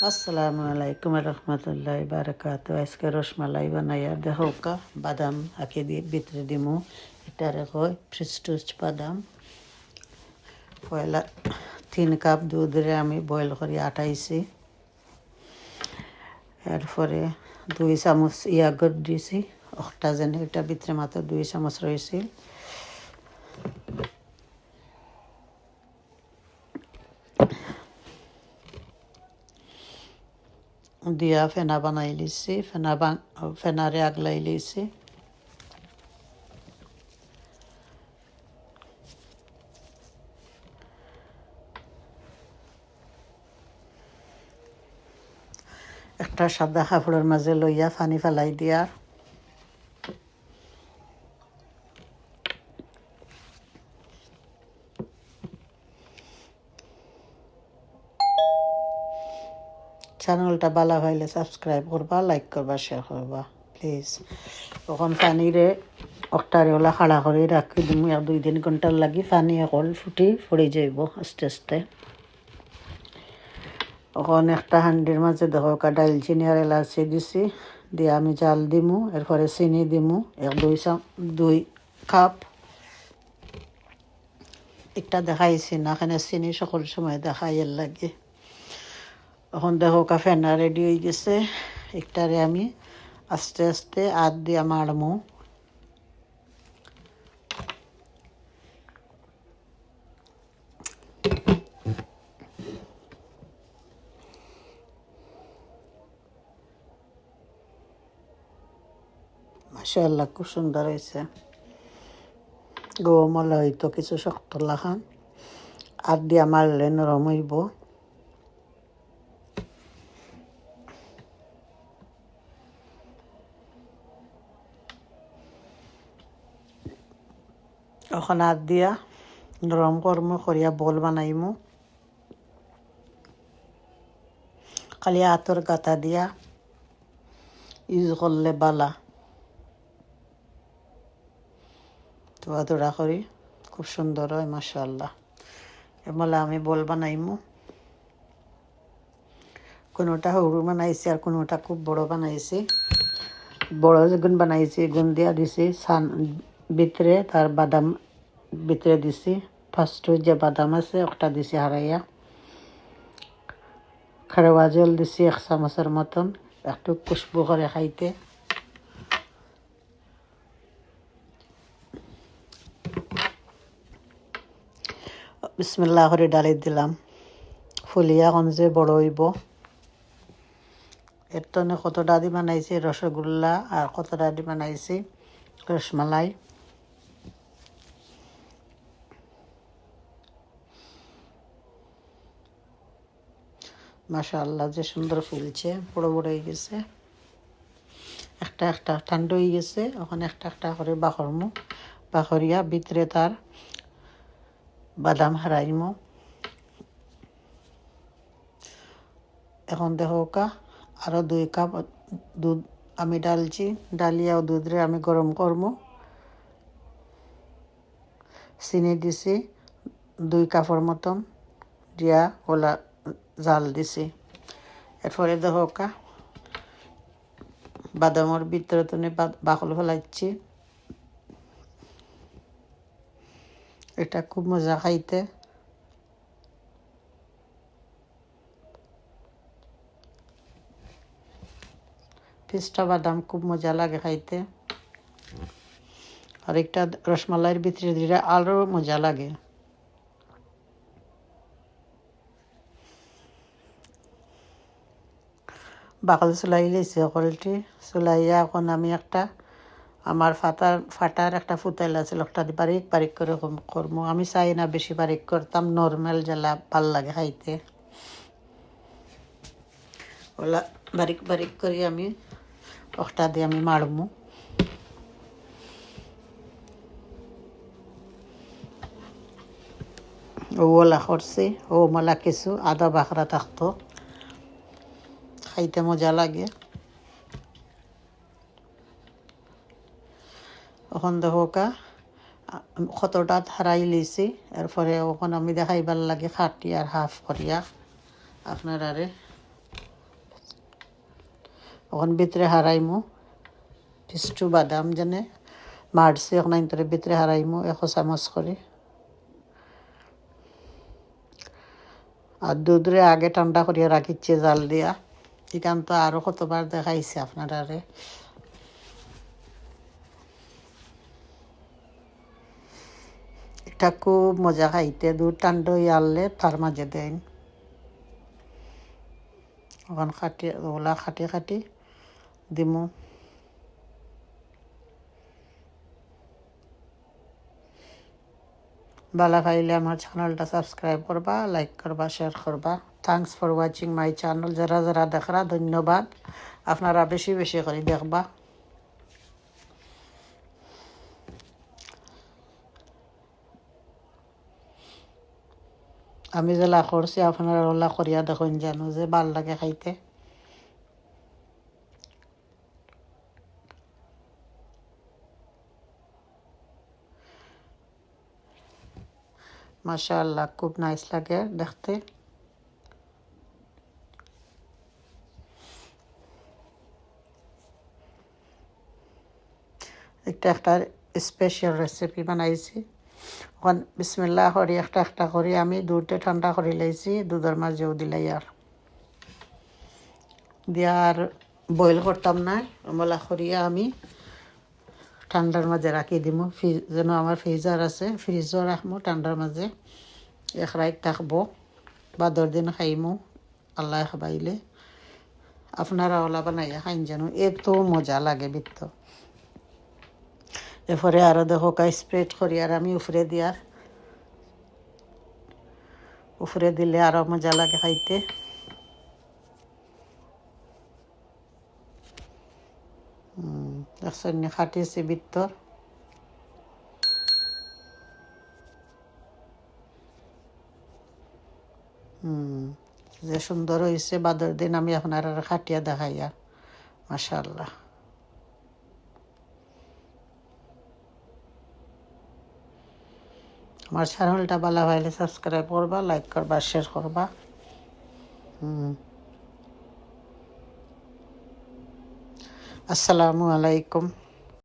আসসালামু আলাইকুম রহমতুল্লাহ বারাকাত। আজকে রসমালাই বানাইয়া দেখোকা বাদাম আঁকি দিয়ে ভিতরে দিমু। এটারে হয় ফ্রিজ টোস্ট বাদাম। পয়লা 3 কাপ দুধরে আমি বয়েল করি আটাইছি। এরপরে 2 চামচ ইয়াগর দিয়েছি একটা যেন এটা ভিতরে মাত্র 2 চামচ রয়েছিল। দিয়া ফেনা বানাই লিছি, ফেনারে আগলাই লিছি। একটা সাদা কাপড়ের মাঝে লইয়া পানি ফেলাই দিয়া চ্যানেলটা ভালো হইলে সাবস্ক্রাইব করবা, লাইক করবা, শেয়ার করবা প্লিজ। তখন পানিরে অক্টারে ওলা খাড়া করে রাখি দিম 1-2 ঘন্টার লাগি। পানি অকল ফুটি পড়ে যাইব আস্তে আস্তে। তখন একটা হান্ডির মাঝে দেখো ডালচিনি আর এলাচি দিছি, দিয়ে আমি জাল দিমু। এরপরে চিনি দিমু 2 কাপ। একটা দেখাইছি না, এখানে চিনি সকল সময় দেখাই এর লাগে। এখন দেখো ফেনা রেডি হয়ে গেছে। একটারে আমি আস্তে আস্তে হাত দিয়া মারমু। মাশাআল্লাহ খুব সুন্দর হয়েছে। গরমলে হয়তো কিছু শক্ত লাখান, হাত দিয়া মারলে নরম হইব। এখন হাত দিয়া নরম কর্ম করিয়া বল বানাইমু। খালি হাতর গাতা দিয়া ইউজ করলে বালা। তোড়া করি খুব সুন্দর হয় মাশাআল্লাহ। এমলে আমি বল বানাইমু। কোনোটা সরু বানাইছি আর কোনোটা খুব বড় বানাইছি। বড় যেগুন বানাইছি গুণ দিয়া দিছি ভিতরে, তার বাদাম ভিতরে দিছি। ফার্স্ট যে বাদাম আছে ওটা দিছি হারাইয়া। খারোয়া জল দিছি 1 চামচের মতন, একটু খুশবু করে খাইতে। বিসমিল্লাহ করে ডালি দিলাম। ফুলিয়া যে বড় হইব। এর তো কতটা দি বানাইছি রসগোল্লা আর কতটা দি বানাইছি রসমালাই। মাশাআল্লাহ যে সুন্দর ফুলছে, বড় বড় হয়ে গেছে। একটা একটা ঠান্ডা হয়ে গেছে। ওখানে একটা একটা করে বাখরমু। বাখরিয়া ভিতরে তার বাদাম হারাইমু। এখন দেখো আরো 2 কাপ দুধ আমি ডালছি। ডালিয়া দুধরে আমি গরম করবো। চিনি দিছি 2 কাপের মতন, দিয়া ওলা জাল দিছি। এরপরে দেখো বাদামের ভিতরে তুমি বাকল ফেলাচ্ছি। এটা খুব মজা খাইতে। পিস্তা বাদাম খুব মজা লাগে খাইতে। আর একটা রসমালাইয়ের ভিতরে দিলে আরো মজা লাগে। বাকল চুলাই লেছি সকলটি। চুলাইয়া এখন আমি একটা আমার ফাটার একটা ফুতাইল আছিল, ওটা বারিক বারিক করে করবো। আমি চাই না বেশি বারিক করতাম, নর্মাল জ্বালা ভাল লাগে খাইতে। ওলা বারিক বারিক করে আমি ওটা দিয়ে আমি মারমু। ওলা করছি, মলা কিছু আদা বাখরা থাকতো, খাইতে মজা লাগে। এখন দেখো কতটা হারাই লিছি। এরপরে ওখানে আমি দেখাইবার লাগে খাটি আর হাফ করিয়া আপনারারে। এখন ভিতরে হারাইমু কিছু বাদাম যেনে মারছি এখন তোর ভিতরে হারাইমু 1 চামচ করে। আর দুধরে আগে ঠান্ডা করিয়া রাখিচ্ছে জাল দিয়া। এখান তো আরও কতবার দেখাইছে আপনারা। এটা খুব মজা খাইতে, দুধ ঠান্ডা হয়ে আনলে তার মাঝে দেন। ওখান খাটি খাটি দিমু। ভালো পাইলে আমার চ্যানেলটা সাবস্ক্রাইব করবা, লাইক করবা, শেয়ার করবা। Thanks for watching my channel. যারা যারা দেখরা ধন্যবাদ। আপনারা বেশি বেশি করে দেখবা। আমি যেলা করছি আপনারা ওলা করিয়া দেখুন, জানো যে ভাল লাগে খাইতে। মাশাআল্লাহ, খুব নাইস লাগে দেখতে। একটা স্পেশাল রেসিপি বানাইছি। এখন বিসমিল্লাহ করি একটা করি আমি দুধটা ঠান্ডা করে লাইছি, দুধের মাঝেও দিলাই আর দিয়া আর বয়েল করতাম না। মলা করিয়া আমি ঠান্ডার মাঝে রাখি দিমু। যেন আমার ফ্রিজার আছে, ফ্রিজও রাখবো ঠান্ডার মাঝে। এক রাত থাকবো, বাদর দিন খাইমু আল্লাহ খাবাইলে। আপনারা ওলা বানাইয়া খাইন যেন, এত মজা লাগে বিত্ত। এরপরে আরও দেখো স্প্রেড করি আর আমি উফরে দিয়ার, উফরে দিলে আরও মজা লাগে খাইতে। দেখছেন খাটিয়েছি বিত্তর। যে সুন্দর হয়েছে, বাদর দিন আমি আপনার খাটিয়া দেখাই আর মাশাআল্লাহ। আমার চ্যানেলটা ভালো হইলে সাবস্ক্রাইব করবা, লাইক করবা, শেয়ার করবা। আসসালামু আলাইকুম।